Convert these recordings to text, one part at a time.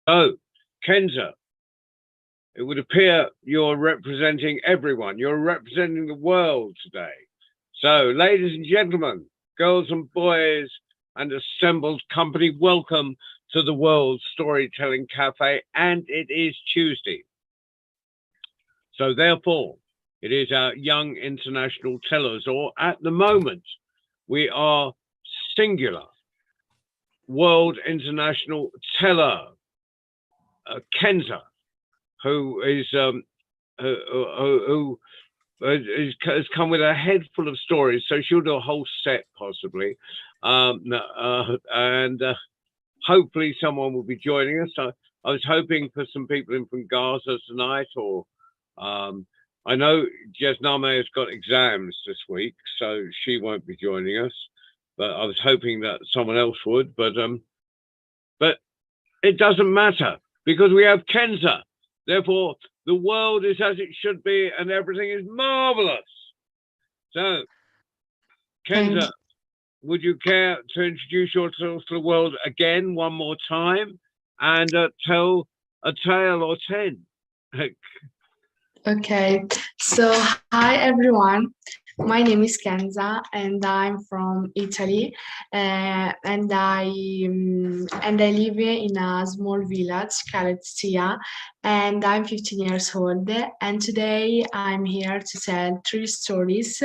So, Kenza, it would appear you're representing everyone. You're representing the world today. So, ladies and gentlemen, girls and boys, and assembled company, welcome to the World Storytelling Cafe. And it is Tuesday. So, therefore, it is our Young International Tellers, or at the moment, we are singular World International Teller, Kenza, who has come with a head full of stories. So she'll do a whole set possibly, and hopefully someone will be joining us. I was hoping for some people in from Gaza tonight, or I know Jesname has got exams this week, so she won't be joining us. But I was hoping that someone else would. But it doesn't matter because we have Kenza. Therefore, the world is as it should be, and everything is marvelous. So, Kenza, would you care to introduce yourself to the world again one more time and tell a tale or 10? Okay, so hi everyone. My name is Kenza, and I'm from Italy, and I live in a small village called Sia, and I'm 15 years old. And today I'm here to tell three stories.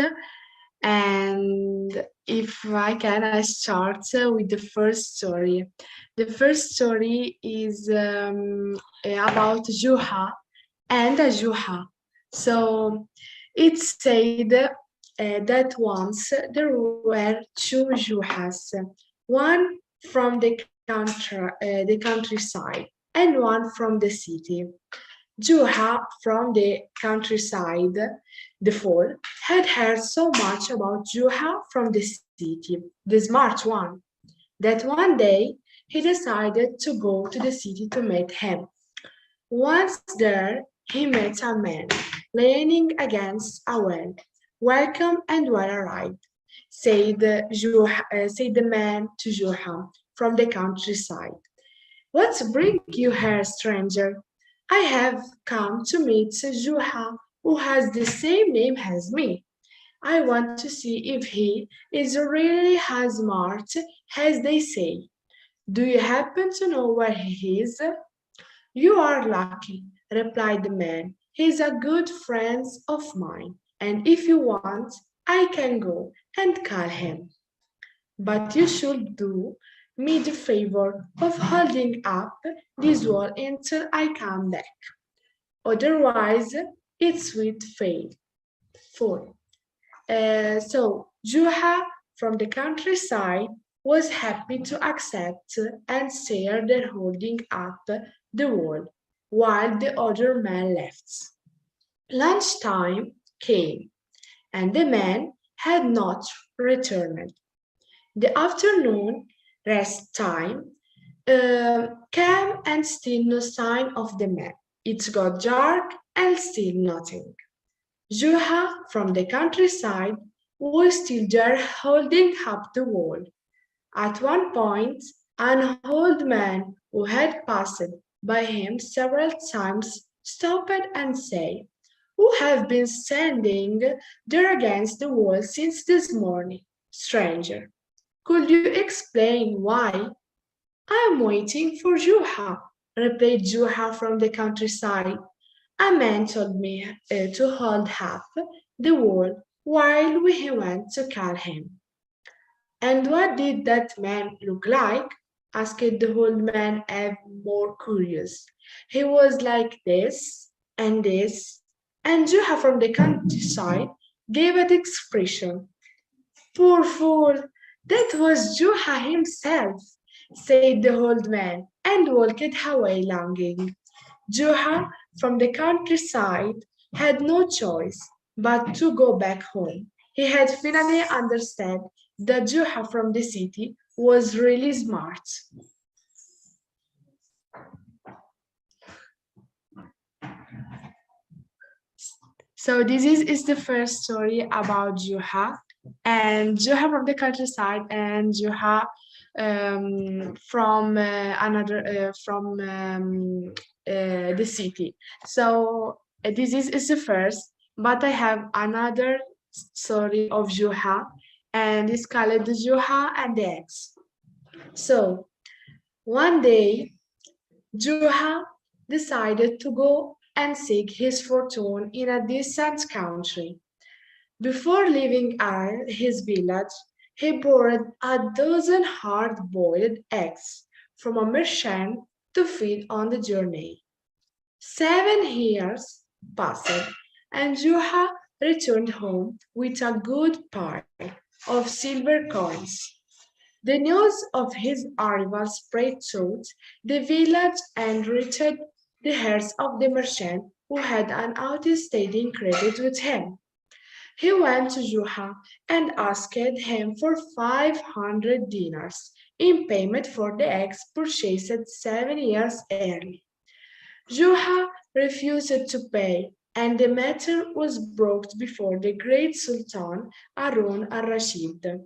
And if I can, I start with the first story. The first story is about Juha and a Juha. So it said that once there were two Juhas, one from the countryside and one from the city. Juha from the countryside, the fool, had heard so much about Juha from the city, the smart one, that one day he decided to go to the city to meet him. Once there, he met a man leaning against a well. Welcome and well arrived, said the man to Juha from the countryside. What's bring you here, stranger? I have come to meet Juha, who has the same name as me. I want to see if he is really as smart as they say. Do you happen to know where he is? You are lucky, replied the man. He is a good friend of mine, and if you want, I can go and call him. But you should do me the favor of holding up this wall until I come back. Otherwise, it will fail. 4. So Juha from the countryside was happy to accept and stayed there holding up the wall while the other man left. Lunchtime came, and the man had not returned. The afternoon rest time came and still no sign of the man. It got dark and still nothing. Juha from the countryside was still there holding up the wall. At one point, an old man who had passed by him several times stopped and said, "Who have been standing there against the wall since this morning, stranger? Could you explain why?" "I am waiting for Juha," replied Juha from the countryside. "A man told me to hold up the wall while we went to call him." "And what did that man look like?" asked the old man, ever more curious. "He was like this, and Juha from the countryside gave an expression. "Poor fool, that was Juha himself," said the old man, and walked away longing. Juha from the countryside had no choice but to go back home. He had finally understood that Juha from the city was really smart. So this is the first story about Juha and Juha from the countryside and Juha from the city. So is the first, but I have another story of Juha, and it's called Juha and the Eggs. So one day, Juha decided to go and seek his fortune in a distant country. Before leaving his village, he borrowed a dozen hard boiled eggs from a merchant to feed on the journey. 7 years passed, and Juha returned home with a good pile of silver coins. The news of his arrival spread throughout the village and reached the ears of the merchant who had an outstanding credit with him. He went to Juha and asked him for 500 dinars in payment for the eggs purchased 7 years early. Juha refused to pay, and the matter was brought before the great Sultan Harun al-Rashid.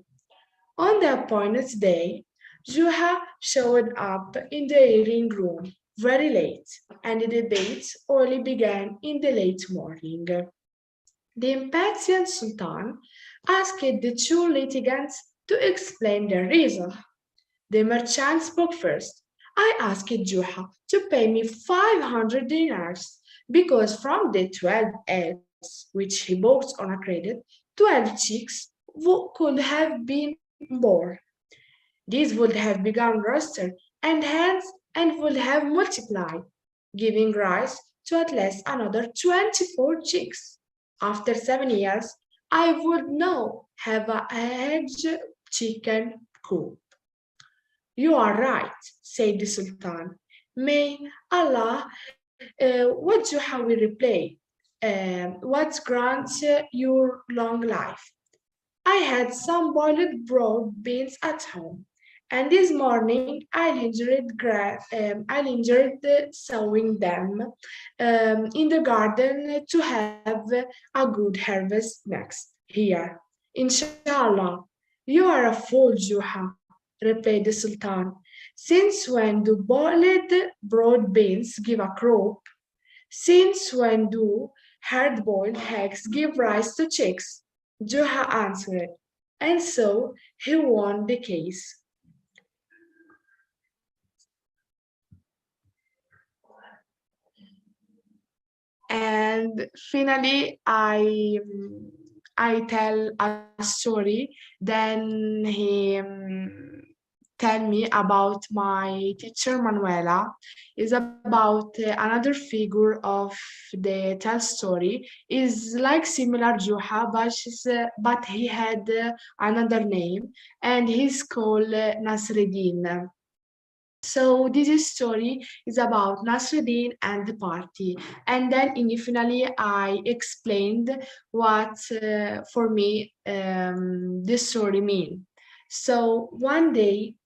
On the appointed day, Juha showed up in the hearing room very late, and the debate only began in the late morning. The impatient Sultan asked the two litigants to explain their reason. The merchant spoke first. I asked Juha to pay me 500 dinars because from the 12 eggs which he bought on a credit, 12 chicks could have been born. These would have begun roster and hens and would have multiplied, giving rise to at least another 24 chicks. After 7 years, I would now have a hedged chicken coop. You are right, said the Sultan. May Allah, what you have we replay? What grants your long life? I had some boiled broad beans at home, and this morning I lingered sowing them in the garden to have a good harvest next year. Inshallah, you are a fool, Juha, replied the Sultan. Since when do boiled broad beans give a crop? Since when do hard-boiled eggs give rise to chicks? Juha answered, and so he won the case. And finally, I tell a story. Then he tell me about my teacher Manuela. Is about another figure of the tell story. Is like similar Juha, but he had another name, and he's called Nasreddin. So this story is about Nasruddin and the party, and then initially I explained what for me this story mean. So one day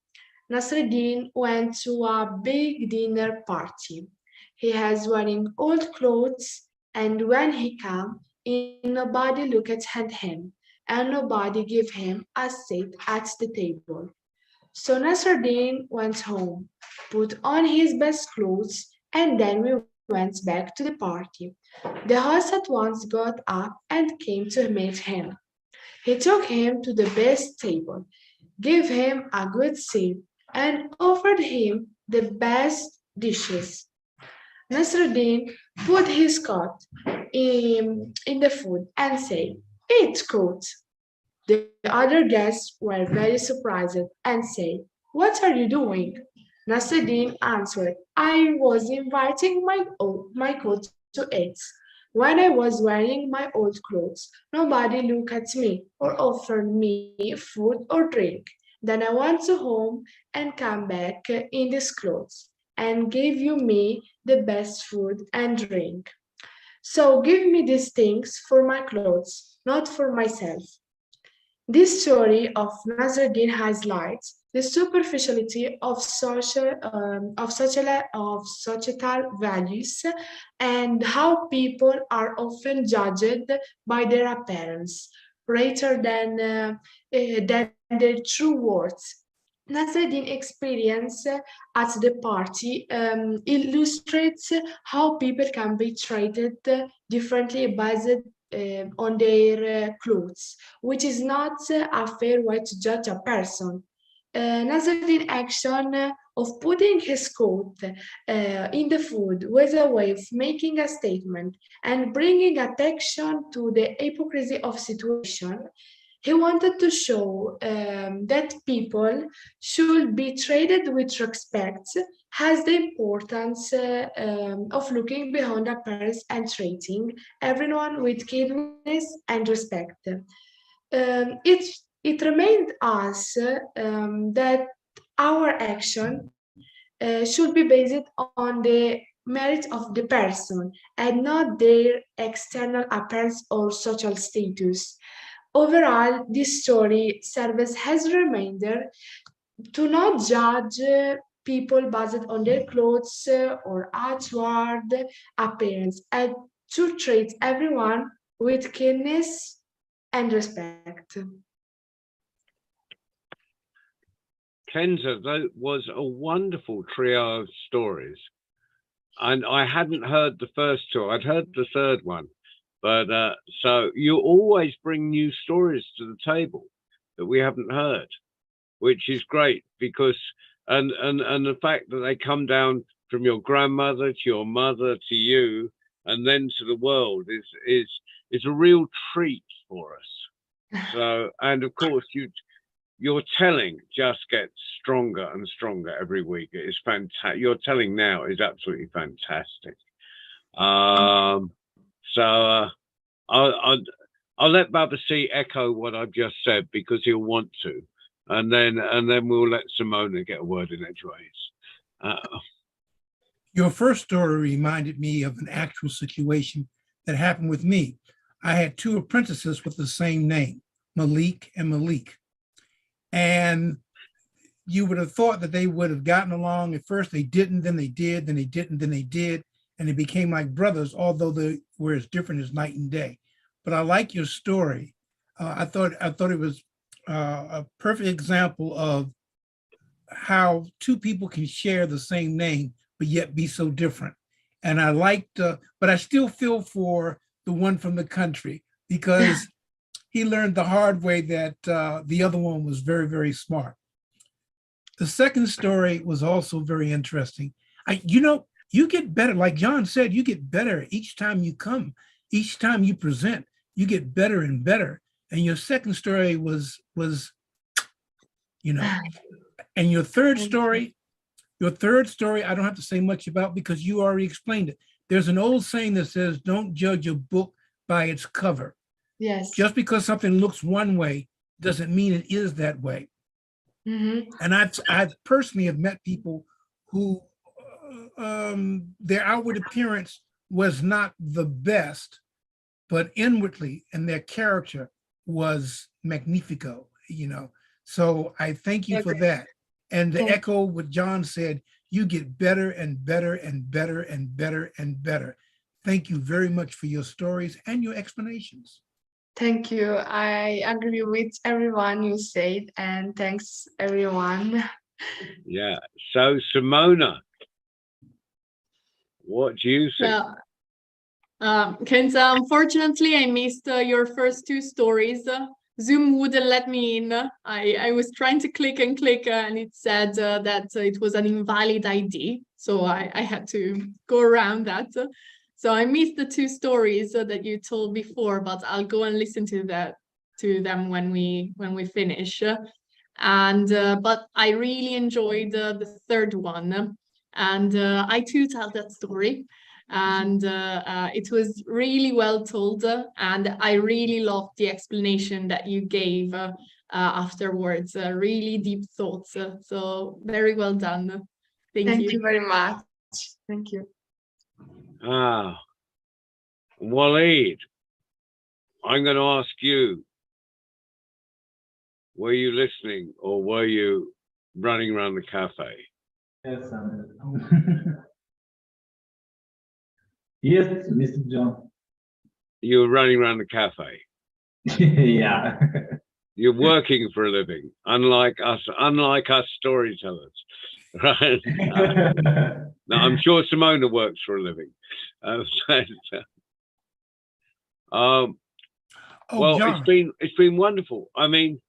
Nasruddin went to a big dinner party. He has wearing old clothes, and when he came in, nobody looked at him, and nobody gave him a seat at the table. So Nasruddin went home, put on his best clothes, and then we went back to the party. The host at once got up and came to meet him. He took him to the best table, gave him a good seat, and offered him the best dishes. Nasruddin put his coat in the food and said, Eat, coat. The other guests were very surprised and said, What are you doing? Nasruddin answered, I was inviting my coat to eat. When I was wearing my old clothes, nobody looked at me or offered me food or drink. Then I went to home and came back in these clothes and gave you me the best food and drink. So give me these things for my clothes, not for myself. This story of Nasruddin highlights the superficiality of societal values and how people are often judged by their appearance rather than their true worth. Nasreddin's experience at the party illustrates how people can be treated differently based on their clothes, which is not a fair way to judge a person. Nasreddin's action of putting his coat in the food was a way of making a statement and bringing attention to the hypocrisy of situation. He wanted to show that people should be treated with respect, has the importance of looking beyond appearance and treating everyone with kindness and respect. It reminds us that our action should be based on the merit of the person and not their external appearance or social status. Overall, this story serves as a reminder to not judge people based on their clothes or outward appearance and to treat everyone with kindness and respect. Kenza, that was a wonderful trio of stories. And I hadn't heard the first two. I'd heard the third one. But so you always bring new stories to the table that we haven't heard, which is great because and the fact that they come down from your grandmother to your mother to you and then to the world is a real treat for us. So and of course your telling just gets stronger and stronger every week. It is fantastic. Your telling now is absolutely fantastic. So I'll let Baba C echo what I've just said because he'll want to, and then we'll let Simona get a word in edgeways. Your first story reminded me of an actual situation that happened with me. I had two apprentices with the same name, Malik and Malik. And you would have thought that they would have gotten along. At first they didn't, then they did, then they didn't, then they did. And they became like brothers, although they were as different as night and day. But I like your story. I thought it was a perfect example of how two people can share the same name, but yet be so different. And I liked, but I still feel for the one from the country because he learned the hard way that the other one was very, very smart. The second story was also very interesting. You get better, like John said, you get better each time you come, each time you present, you get better and better. And your second story was, and your third story, I don't have to say much about because you already explained it. There's an old saying that says, don't judge a book by its cover. Yes. Just because something looks one way doesn't mean it is that way. Mm-hmm. And I've personally have met people who their outward appearance was not the best, but inwardly and their character was magnifico, So I thank you for that. And to echo what John said, you get better and better and better and better and better. Thank you very much for your stories and your explanations. Thank you. I agree with everyone you said, and thanks everyone. Yeah. So Simona, what do you think? Kenza, unfortunately, I missed your first two stories. Zoom wouldn't let me in. I was trying to click and it said that it was an invalid ID. So I had to go around that. So I missed the two stories that you told before, but I'll go and listen to them when we finish. And but I really enjoyed the third one, and I too tell that story, and it was really well told, and I really loved the explanation that you gave afterwards. Really deep thoughts. So very well done. Thank you very much. Thank you. Waleed, I'm going to ask you, were you listening or were you running around the cafe? Yes, yes, Mr. John. You were running around the cafe? Yeah. You're working for a living, unlike us storytellers, right? Now, I'm sure Simona works for a living. Oh, Well, John, it's been wonderful. I mean,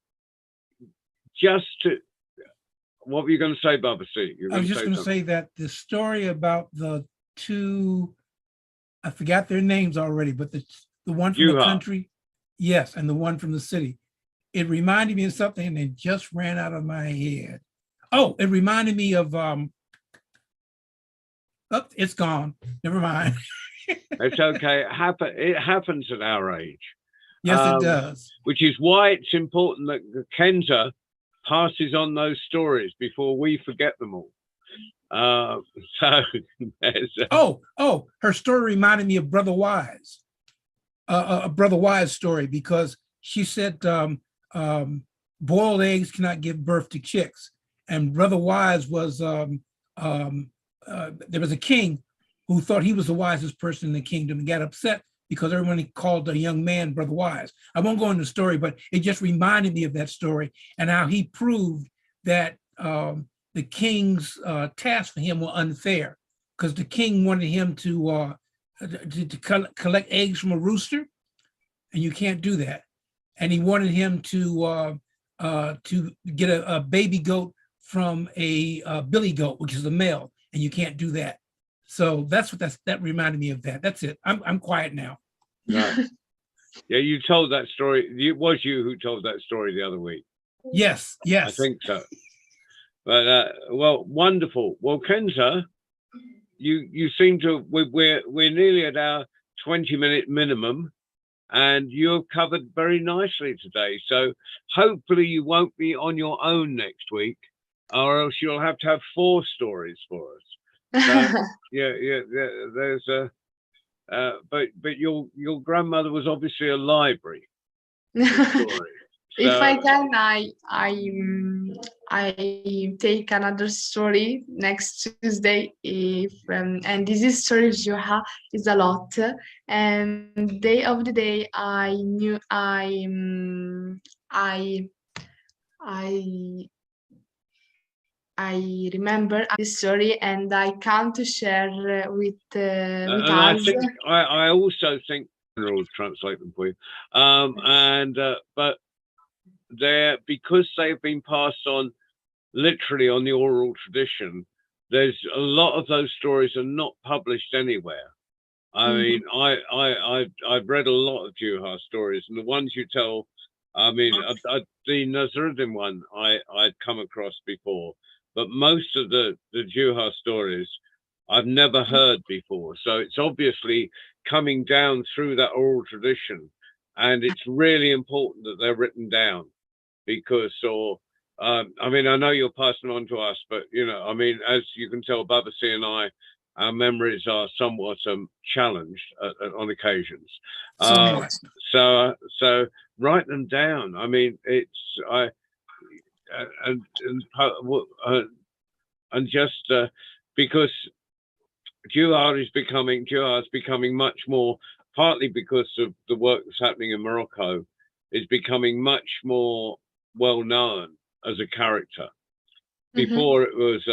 what were you going to say, Baba C? I was just going to say that the story about the two, I forgot their names already, but the one from the Juha. country, yes, and the one from the city. It reminded me of something and it just ran out of my head. Oh, it reminded me of, oh, it's gone. Never mind. It's okay. It happens at our age. Yes, it does. Which is why it's important that Kenza passes on those stories before we forget them all. Her story reminded me of Brother Wise, a Brother Wise story, because she said boiled eggs cannot give birth to chicks. And Brother Wise was, there was a king who thought he was the wisest person in the kingdom and got upset because everyone called the young man Brother Wise. I won't go into the story, but it just reminded me of that story and how he proved that the king's tasks for him were unfair, because the king wanted him to collect eggs from a rooster, and you can't do that. And he wanted him to get a baby goat from a billy goat, which is a male, and you can't do that. So that reminded me of that. That's it. I'm quiet now. Right. Yeah, you told that story. It was you who told that story the other week. Yes. I think so. But well, wonderful. Well, Kenza, you seem to we're nearly at our 20-minute minimum, and you've covered very nicely today. So hopefully you won't be on your own next week, or else you'll have to have 4 stories for us. Yeah. There's a, but your grandmother was obviously a library. If I can, I take another story next Tuesday. And this is story of Juha is a lot. And day of the day, I remember this story, and I come to share with us. I also think I'll translate them for you. But because they've been passed on literally on the oral tradition, there's a lot of those stories are not published anywhere. I mean, I've read a lot of Juha stories, and the ones you tell, I mean, the Nasruddin one I'd come across before, but most of the Juha stories I've never heard before. So it's obviously coming down through that oral tradition, and it's really important that they're written down, because I mean, I know you're passing on to us, but I mean, as you can tell, Baba C and I, our memories are somewhat challenged on occasions. So write them down. I mean, because Juha is becoming much more, partly because of the work that's happening in Morocco, is becoming much more well known as a character. Before it was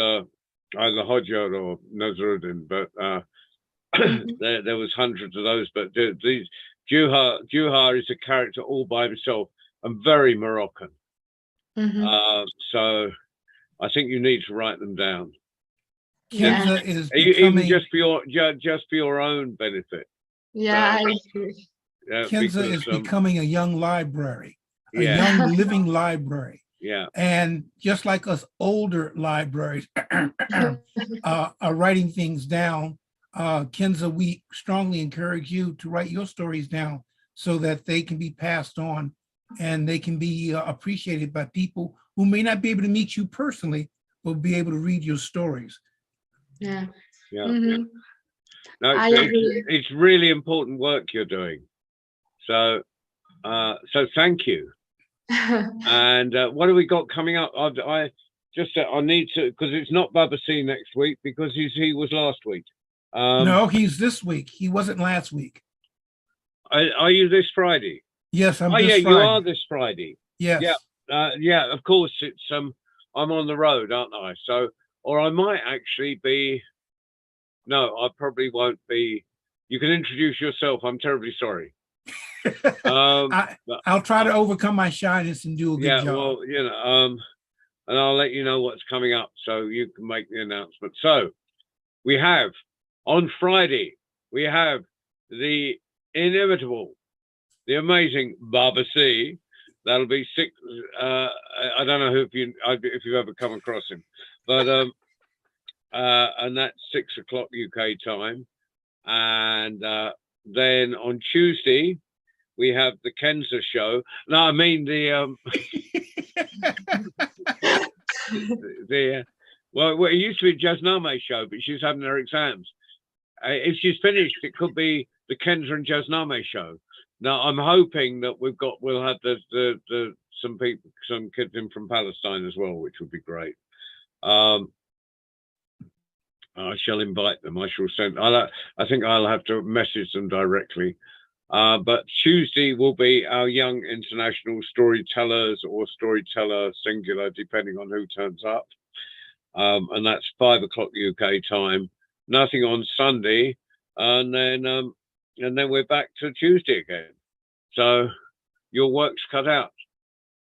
either Hodjar or Nasruddin, but there was hundreds of those. But these Juha is a character all by himself and very Moroccan. So I think you need to write them down. Kenza is even just for your own benefit. Yeah, I agree. Kenza is becoming a young library, a young living library. Yeah. And just like us older libraries are writing things down, Kenza, we strongly encourage you to write your stories down so that they can be passed on and they can be appreciated by people who may not be able to meet you personally, but be able to read your stories. Yeah. No, it's really important work you're doing. So thank you. And what have we got coming up? I need to, because it's not Baba C next week, because he was last week. No, he's this week. He wasn't last week. Are you this Friday? Yes, I'm this this Friday. You are this Friday. Yes. Yeah, of course. It's I'm on the road, aren't I? So, or I might actually be. No, I probably won't be. You can introduce yourself. I'm terribly sorry. I'll try to overcome my shyness and do a good Yeah, job. well, and I'll let you know what's coming up so you can make the announcement. So we have on Friday, we have the inimitable, the amazing Baba C. That'll be 6. I don't know if you've ever come across him, but and that's 6 o'clock UK time. And then on Tuesday we have the Kenza show. No, I mean the well, it used to be Jasname show, but she's having her exams. If she's finished, it could be the Kenza and Jasname show. Now I'm hoping that we'll have some kids in from Palestine as well, which would be great. I shall invite them. I shall send. I think I'll have to message them directly. But Tuesday will be our young international storytellers or storyteller singular, depending on who turns up. And that's 5 o'clock UK time. Nothing on Sunday, and then we're back to Tuesday again. So your work's cut out.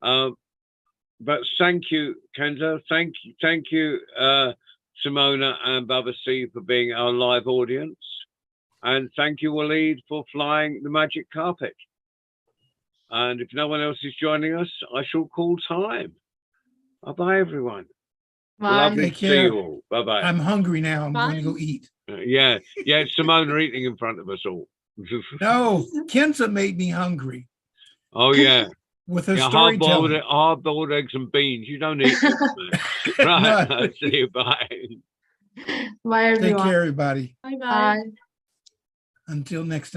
But thank you, Kenza. Thank you, Simona and Baba C for being our live audience. And thank you, Waleed, for flying the magic carpet. And if no one else is joining us, I shall call time. Bye-bye, everyone. Bye. Lovely Take to see care. you all. Bye-bye. I'm hungry now. I'm going to go Bye. eat. Yeah, Simona eating in front of us all. No, Kenza made me hungry Oh, yeah. with her Yeah, storytelling. hard-boiled eggs and beans. You don't eat that, man. Right. No. See you. Bye. Bye, Take everyone. care, everybody. Bye bye. Bye. Until next time.